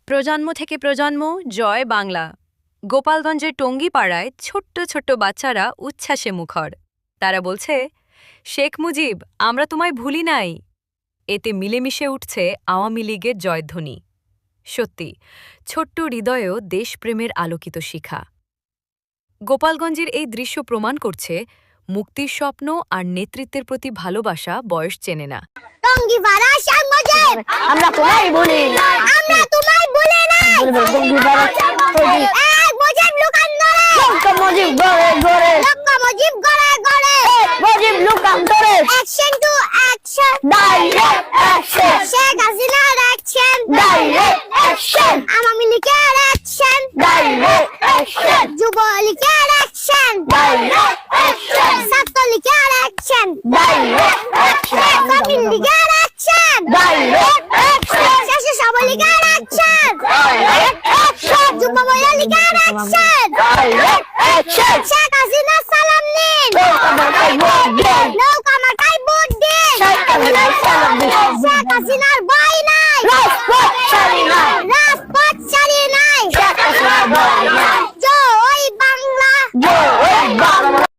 প্রজন্ম থেকে প্রজন্ম জয় বাংলা। গোপালগঞ্জের টঙ্গীপাড়ায় ছোট্ট ছোট্ট বাচ্চারা উচ্ছ্বাসে মুখর। তারা বলছে, শেখ মুজিব, আমরা তোমায় ভুলি নাই। এতে মিলেমিশে উঠছে আওয়ামী লীগের জয়ধ্বনি। সত্যি, ছোট্ট হৃদয়েও দেশপ্রেমের আলোকিত শিখা। গোপালগঞ্জের এই দৃশ্য প্রমাণ করছে, মুক্তির স্বপ্ন আর নেতৃত্বের প্রতি ভালোবাসা বয়স চেনে না। আমরা তোমায় ভুলি না, আমরা তোমায় ভুলি নাই। মুজিব লুকান্তরে, মুজিব গড়ে গড়ে, মুজিব গড়ে গড়ে, মুজিব লুকান্তরে, action to action, direct action, Sheikh হাসিনার অ্যাকশন, ডাইরেক্ট অ্যাকশন, আওয়ামী লীগের অ্যাকশন, ডাইরেক্ট অ্যাকশন, যুবলীগের অ্যাকশন, ডাইরেক্ট অ্যাকশন, ছাত্রলীগের অ্যাকশন, ডাইরেক্ট অ্যাকশন, কমিউন লীগের অ্যাকশন, ডাইরেক্ট অ্যাকশন, স্বেচ্ছাসেবক অ্যাকশন, ডাইরেক্ট অ্যাকশন, যুব মহিলা লীগের action, direct action, Sheikh Hasina সালাম নিন, নো